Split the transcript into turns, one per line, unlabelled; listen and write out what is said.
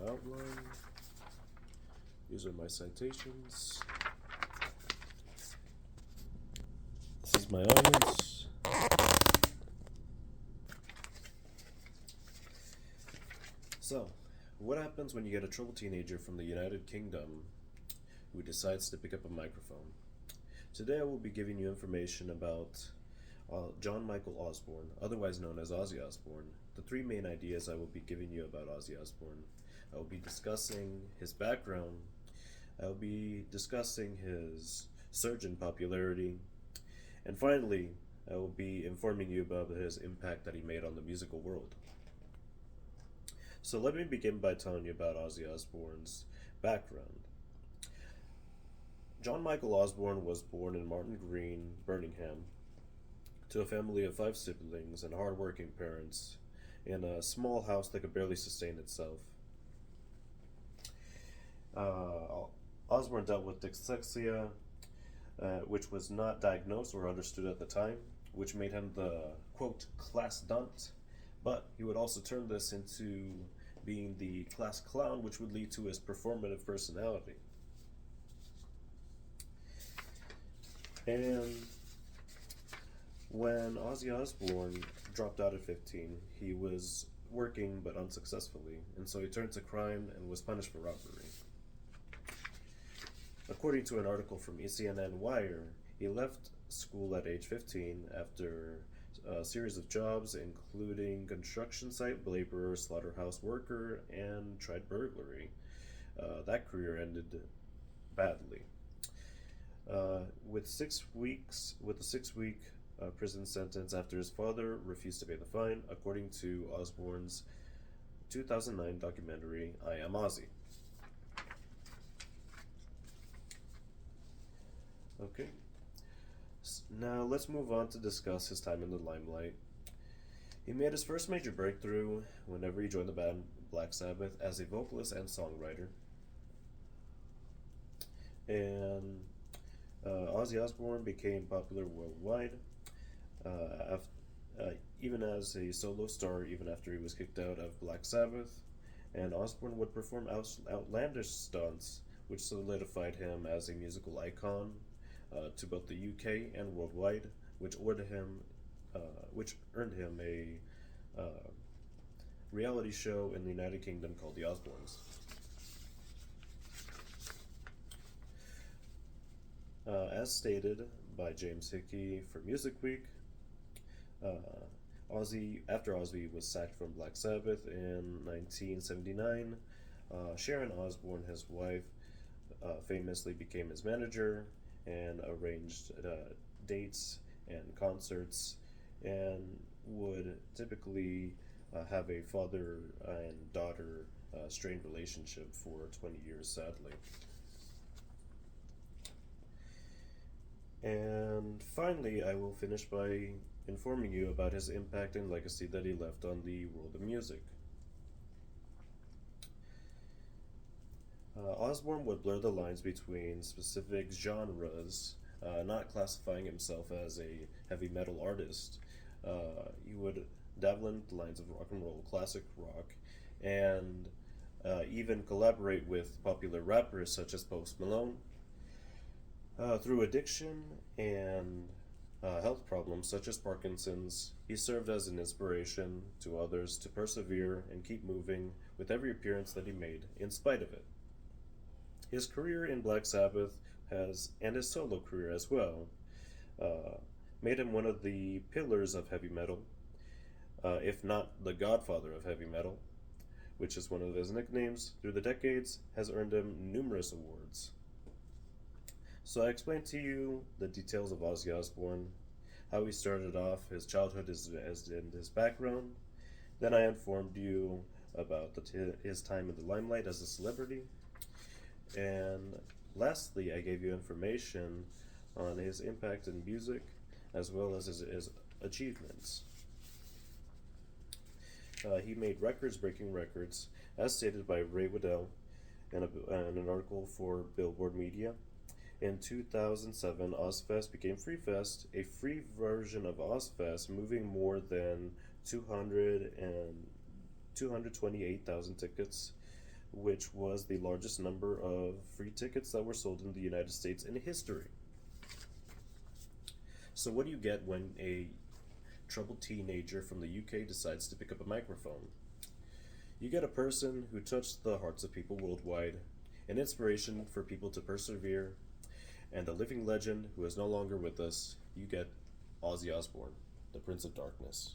outline. These are my citations. This is my audience. So, what happens when you get a troubled teenager from the United Kingdom who decides to pick up a microphone? Today I will be giving you information about John Michael Osborne, otherwise known as Ozzy Osbourne. The three main ideas I will be giving you about Ozzy Osbourne. I will be discussing his background. I will be discussing his surge in popularity. And finally, I will be informing you about his impact that he made on the musical world. So let me begin by telling you about Ozzy Osbourne's background. John Michael Osbourne was born in Martin Green, Birmingham, to a family of 5 siblings and hard-working parents in a small house that could barely sustain itself. Osbourne dealt with dyslexia, which was not diagnosed or understood at the time, which made him the, quote, class dunt, but he would also turn this into being the class clown, which would lead to his performative personality. And when Ozzy Osbourne dropped out at 15, he was working but unsuccessfully, and so he turned to crime and was punished for robbery. According to an article from ECNN Wire, he left school at age 15 after a series of jobs, including construction site laborer, slaughterhouse worker, and tried burglary. That career ended badly. With a 6-week prison sentence after his father refused to pay the fine, according to Osbourne's 2009 documentary I Am Ozzy. Okay, now let's move on to discuss his time in the limelight. He made his first major breakthrough whenever he joined the band Black Sabbath as a vocalist and songwriter. And Ozzy Osbourne became popular worldwide, even as a solo star, even after he was kicked out of Black Sabbath. And Osbourne would perform outlandish stunts, which solidified him as a musical icon to both the UK and worldwide, which earned him a reality show in the United Kingdom called The Osbournes. As stated by James Hickey for Music Week, after Ozzy was sacked from Black Sabbath in 1979, Sharon Osbourne, his wife, famously became his manager and arranged dates and concerts, and would typically have a father and daughter strained relationship for 20 years, sadly. And finally, I will finish by informing you about his impact and legacy that he left on the world of music. Osbourne would blur the lines between specific genres, not classifying himself as a heavy metal artist. He would dabble in the lines of rock and roll, classic rock, and even collaborate with popular rappers such as Post Malone. Through addiction and health problems such as Parkinson's, he served as an inspiration to others to persevere and keep moving with every appearance that he made, in spite of it. His career in Black Sabbath and his solo career as well, made him one of the pillars of heavy metal, if not the godfather of heavy metal, which is one of his nicknames. Through the decades, has earned him numerous awards. So I explained to you the details of Ozzy Osbourne, how he started off, his childhood, and his background. Then I informed you about his time in the limelight as a celebrity. And lastly, I gave you information on his impact in music as well as his achievements. He made breaking records, as stated by Ray Waddell in an article for Billboard Media. In 2007, Ozzfest became FreeFest, a free version of Ozzfest, moving more than 228,000 tickets which was the largest number of free tickets that were sold in the United States in history. So, what do you get when a troubled teenager from the UK decides to pick up a microphone? You get a person who touched the hearts of people worldwide, an inspiration for people to persevere, and a living legend who is no longer with us. You get Ozzy Osbourne, the Prince of Darkness.